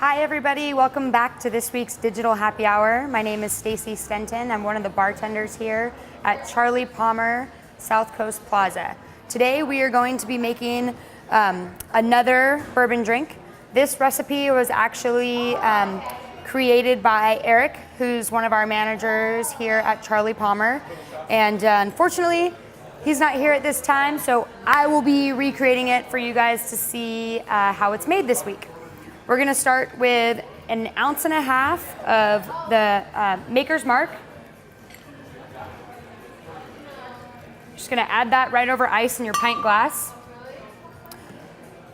Hi everybody, welcome back to this week's Digital Happy Hour. My name is Stacy Stenton. I'm one of the bartenders here at Charlie Palmer South Coast Plaza. Today we are going to be making another bourbon drink. This recipe was actually created by Eric, who's one of our managers here at Charlie Palmer. And unfortunately, he's not here at this time, so I will be recreating it for you guys to see how it's made this week. We're gonna start with 1.5 ounces of the Maker's Mark. Just gonna add that right over ice in your pint glass.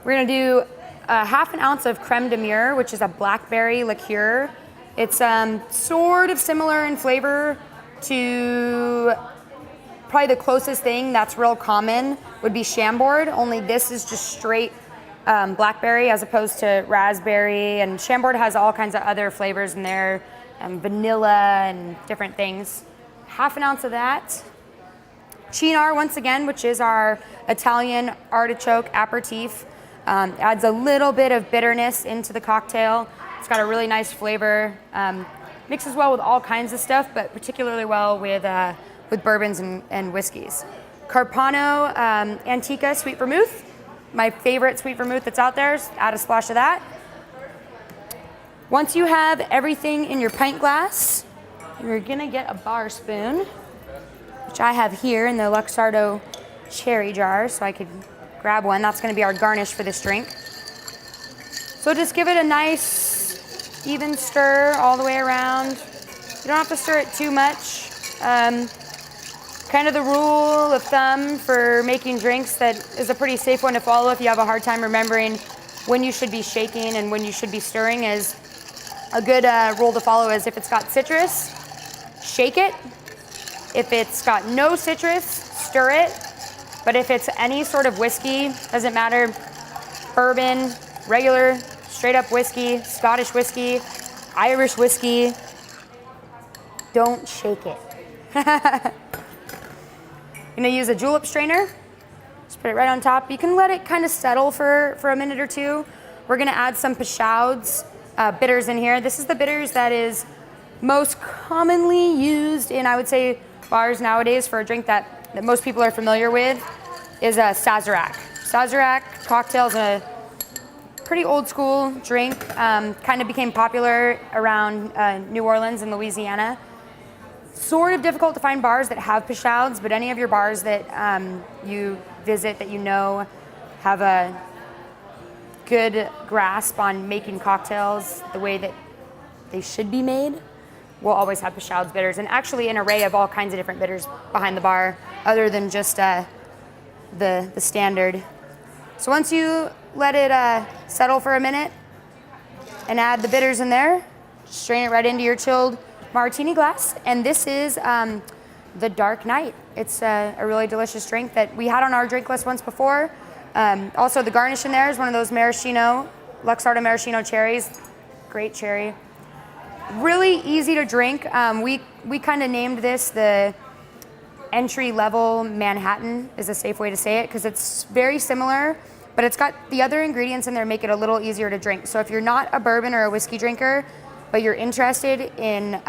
We're gonna do 1/2 ounce of Creme de Mure, which is a blackberry liqueur. It's sort of similar in flavor to probably the closest thing that's real common would be Chambord, only this is just straight blackberry as opposed to raspberry, and Chambord has all kinds of other flavors in there, vanilla and different things. 1/2 ounce of that. Cynar, once again, which is our Italian artichoke aperitif. Adds a little bit of bitterness into the cocktail. It's got a really nice flavor. Mixes well with all kinds of stuff, but particularly well with bourbons and whiskeys. Carpano Antica Sweet Vermouth. My favorite sweet vermouth that's out there. Add a splash of that. Once you have everything in your pint glass, you're gonna get a bar spoon, which I have here in the Luxardo cherry jar, so I could grab one. That's gonna be our garnish for this drink. So just give it a nice even stir all the way around. You don't have to stir it too much. Kind of the rule of thumb for making drinks that is a pretty safe one to follow if you have a hard time remembering when you should be shaking and when you should be stirring, is a good rule to follow is if it's got citrus, shake it. If it's got no citrus, stir it. But if it's any sort of whiskey, doesn't matter, bourbon, regular, straight up whiskey, Scottish whiskey, Irish whiskey, don't shake it. I'm gonna use a julep strainer. Just put it right on top. You can let it kind of settle for a minute or two. We're gonna add some Peychaud's bitters in here. This is the bitters that is most commonly used in, I would say, bars nowadays for a drink that most people are familiar with, is a Sazerac. Sazerac cocktail is a pretty old school drink. Kind of became popular around New Orleans and Louisiana. Sort of difficult to find bars that have Peychaud's, but any of your bars that you visit that you know have a good grasp on making cocktails the way that they should be made will always have Peychaud's bitters, and actually an array of all kinds of different bitters behind the bar other than just the standard. So once you let it settle for a minute and add the bitters in there, strain it right into your chilled martini glass, and this is the Dark Knight. It's a really delicious drink that we had on our drink list once before. Also, the garnish in there is one of those maraschino, Luxardo maraschino cherries. Great cherry. Really easy to drink. We kind of named this the entry-level Manhattan, is a safe way to say it, because it's very similar, but it's got the other ingredients in there make it a little easier to drink. So if you're not a bourbon or a whiskey drinker, but you're interested in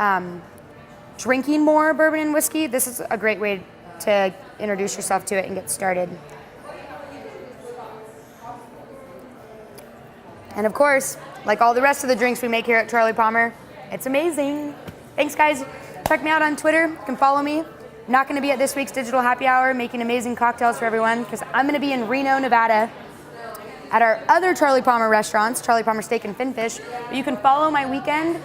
drinking more bourbon and whiskey, this is a great way to introduce yourself to it and get started. And of course, like all the rest of the drinks we make here at Charlie Palmer, it's amazing. Thanks guys. Check me out on Twitter. You can follow me. I'm not gonna be at this week's Digital Happy Hour making amazing cocktails for everyone because I'm gonna be in Reno, Nevada at our other Charlie Palmer restaurants, Charlie Palmer Steak and Finfish. But you can follow my weekend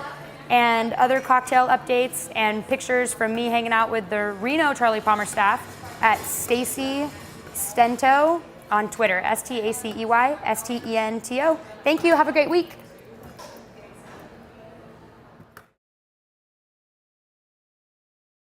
and other cocktail updates and pictures from me hanging out with the Reno Charlie Palmer staff at Stacy Stento on Twitter, STACEY STENTO. Thank you, have a great week.